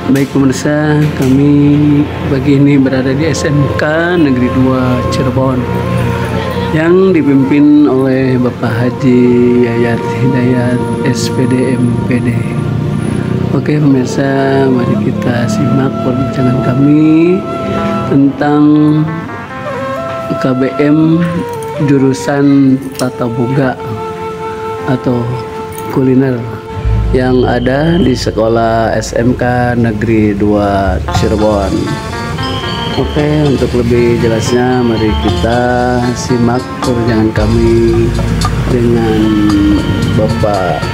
Baik pemirsa, kami pagi ini berada di SMK Negeri 2 Cirebon yang dipimpin oleh Bapak Haji Yayat Hidayat SPD MPD. Oke pemirsa, mari kita simak perbincangan kami tentang KBM jurusan Tata Boga atau kuliner yang ada di sekolah SMK Negeri 2 Cirebon. Oke, untuk lebih jelasnya mari kita simak perbincangan kami dengan Bapak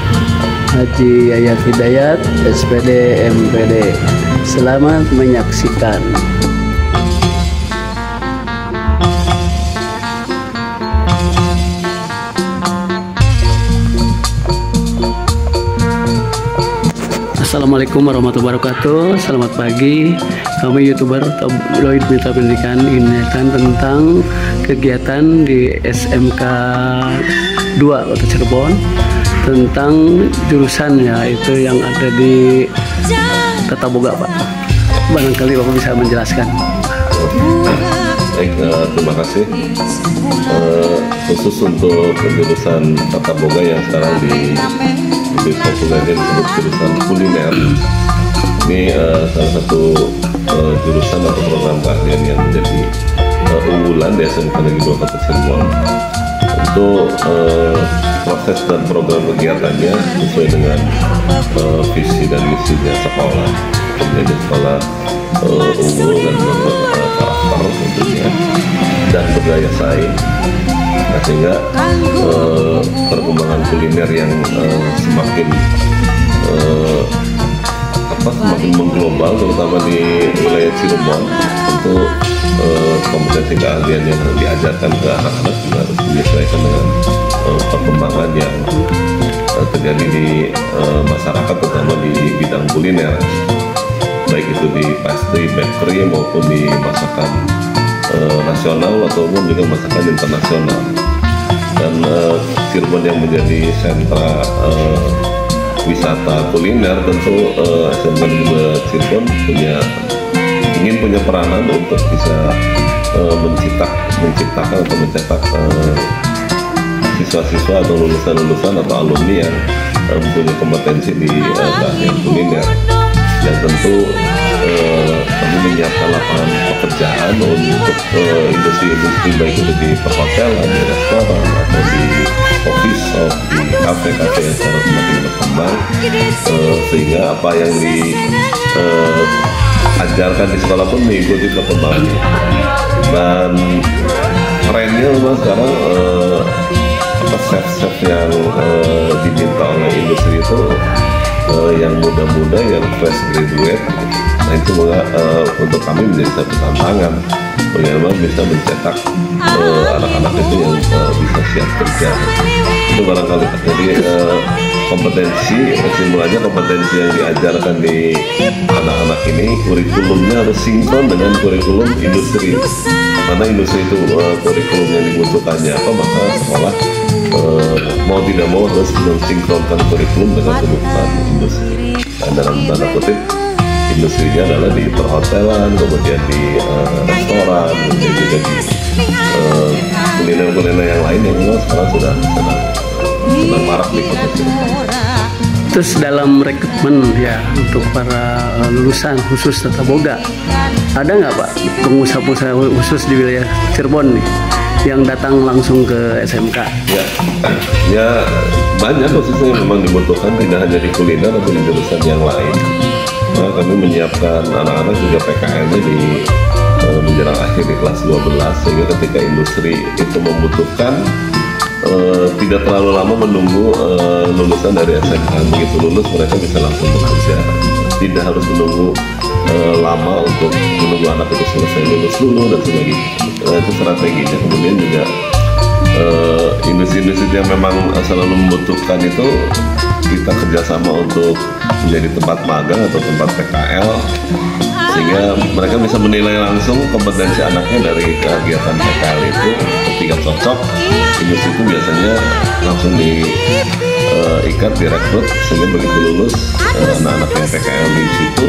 Haji Yayat Hidayat SPD MPD. Selamat menyaksikan. Assalamualaikum warahmatullahi wabarakatuh. Selamat pagi. Kami YouTuber Tabloid Berita Pendidikan mengingatkan tentang kegiatan di SMK 2 Kota Cirebon tentang jurusan yaitu yang ada di Tata Boga, Pak. Barangkali Bapak bisa menjelaskan. Baik, terima kasih. Khusus untuk jurusan Tata Boga yang sekarang lebih populernya disebut jurusan kuliner. Ini salah satu jurusan atau program keahlian yang menjadi unggulan di SMK Negeri 2 Kota Cirebon. Untuk proses dan program kegiatannya sesuai dengan visi dan misinya sekolah, menjadi sekolah unggul dan berkarakter tentunya dan berdaya saing. Nah, sehingga perkembangan kuliner yang semakin mengglobal, terutama di wilayah Cirebon, tentu kompetensi keahlian yang diajarkan ke anak-anak juga harus menyesuaikan dengan perkembangan yang terjadi di masyarakat, terutama di bidang kuliner, baik itu di pastry, bakery maupun di masakan nasional ataupun juga masakan internasional. Dan Cirebon yang menjadi sentra wisata kuliner, tentu SMK Negeri 2 Cirebon ingin punya peranan untuk bisa menciptakan atau mencetak siswa-siswa atau lulusan-lulusan atau alumni yang mempunyai kompetensi di keahlian kuliner, yang tentu kami menyiapkan lapangan pekerjaan untuk industri-industri, baik itu di perhotelan, di restoran, atau di office shop, di kafe-kafe yang sekarang semakin berkembang, sehingga apa yang diajarkan di sekolah pun mengikuti perkembangannya. Dan trennya memang sekarang chef-chef yang diminta oleh industri itu yang muda-muda, yang fresh graduate. Nah, itu untuk kami menjadi satu tantangan bagaimana bisa mencetak anak-anak itu yang bisa siap kerja. Itu barangkali. Jadi kompetensi yang diajarkan di anak-anak ini, kurikulumnya harus sinkron dengan kurikulum industri. Mana industri itu kurikulum yang dibutuhkannya apa, maka sekolah mau tidak mau harus mensinkronkan kurikulum dengan kebutuhan industri. Dan dalam tanda kutip, industrinya adalah di perhotelan, kemudian di restoran, kemudian juga di kuliner-kuliner yang lain yang memang sekarang sedang marak di Kota Cirebon. Terus dalam rekrutmen ya untuk para lulusan khusus Tata Boga, ada nggak Pak pengusaha-pengusaha khusus di wilayah Cirebon nih yang datang langsung ke SMK? Ya banyak, khususnya yang memang dibutuhkan tidak hanya di kuliner atau di jurusan yang lain. Nah, kami menyiapkan anak-anak juga PKL-nya di menjelang akhir di kelas 12, sehingga ketika industri itu membutuhkan, tidak terlalu lama menunggu lulusan dari SMK. Begitu lulus mereka bisa langsung bekerja, tidak harus menunggu lama untuk menunggu anak itu selesai lulus dulu dan sebagainya. Itu strateginya. Kemudian juga industri-industri yang memang selalu membutuhkan itu kita kerjasama untuk menjadi tempat magang atau tempat PKL, sehingga mereka bisa menilai langsung kompetensi anaknya dari kegiatan PKL itu. Ketika cocok, industri itu biasanya langsung diikat, direkrut, sehingga begitu lulus anak-anak yang PKL di situ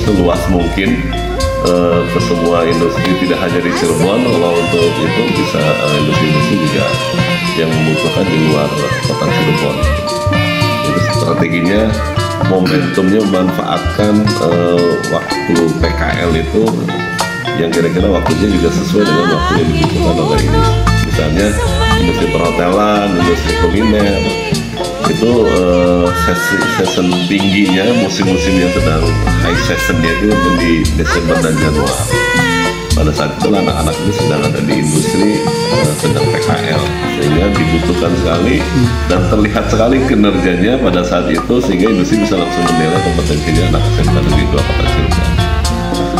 seluas mungkin ke semua industri, tidak hanya di Cirebon. Kalau untuk itu bisa industri-industri juga yang membutuhkan di luar kota Cirebon. Jadi strateginya, momentumnya memanfaatkan waktu PKL itu yang kira-kira waktunya juga sesuai dengan waktu yang dibutuhkan oleh ini. Misalnya industri perhotelan, industri kuliner, itu season tingginya, musim-musim yang sedang high seasonnya itu di Desember dan Januari. Pada saat itu anak-anak itu sedang ada di industri, sedang PKL, sehingga dibutuhkan sekali dan terlihat sekali kinerjanya pada saat itu, sehingga industri bisa langsung menilai kompetensinya anak SMK Negeri 2 Kota Cirebon.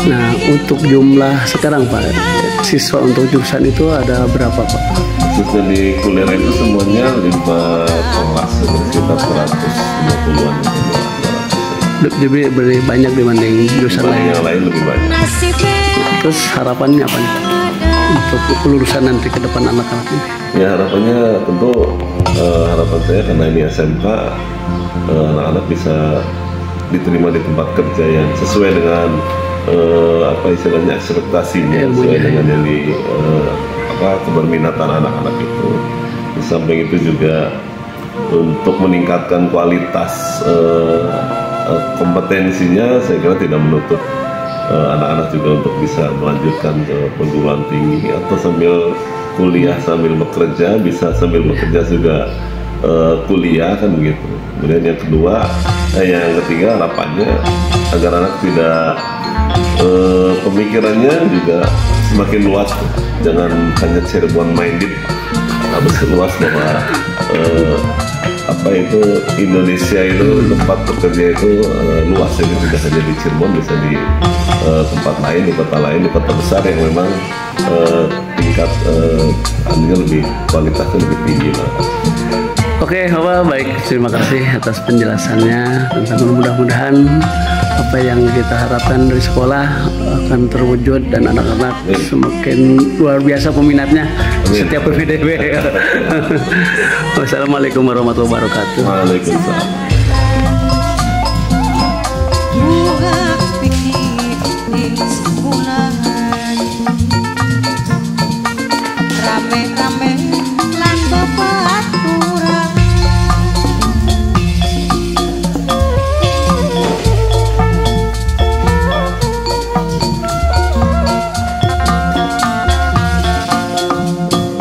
Nah, untuk jumlah sekarang Pak, siswa untuk jurusan itu ada berapa Pak? Khususnya di kuliah itu semuanya 5 kelas, sekitar 150-an. Lebih banyak dibanding jurusan lain. Yang lain lebih banyak. Terus harapannya apa nih Pak untuk kelulusan nanti ke depan anak-anak ini? Ya harapannya tentu harapan saya karena ini SMK, anak-anak bisa diterima di tempat kerja yang sesuai dengan apa istilahnya ekspektasinya, sesuai dengan yang di keberminatan anak-anak itu. Di samping itu juga untuk meningkatkan kualitas kompetensinya, saya kira tidak menutup anak-anak juga untuk bisa melanjutkan ke perguruan tinggi atau sambil kuliah sambil bekerja, bisa sambil bekerja juga kuliah, kan begitu. Kemudian yang kedua, yang ketiga harapannya agar anak tidak pemikirannya juga semakin luas, jangan hanya Cirebon minded, harus luas bahwa apa itu Indonesia itu tempat bekerja itu luas, jadi tidak hanya di Cirebon, bisa di tempat lain, di kota lain, di kota besar yang memang tingkat lebih kualitasnya lebih tinggi lah. Oke, Bapak, baik, terima kasih atas penjelasannya. Tentang mudah-mudahan apa yang kita harapkan dari sekolah akan terwujud dan anak-anak semakin luar biasa peminatnya. Amin. Setiap PPDB. Wassalamualaikum warahmatullahi wabarakatuh. Waalaikumsalam. Rame-rame lan bebaturan,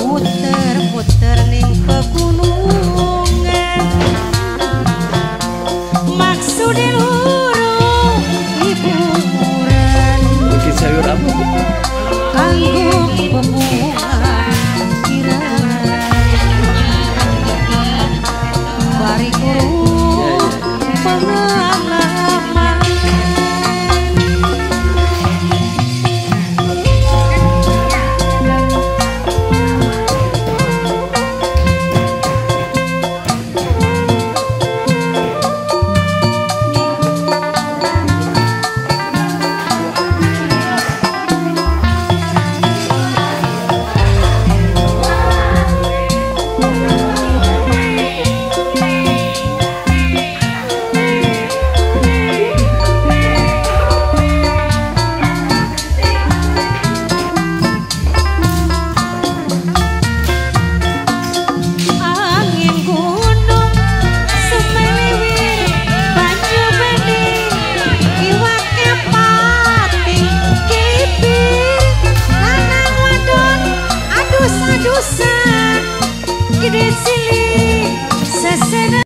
muter-muter ning pegunungan, maksude lurung hiburan. Bikin sayur apa? Kanggo pemulaan bari kurung pengalaman. Adusan gede sili sesena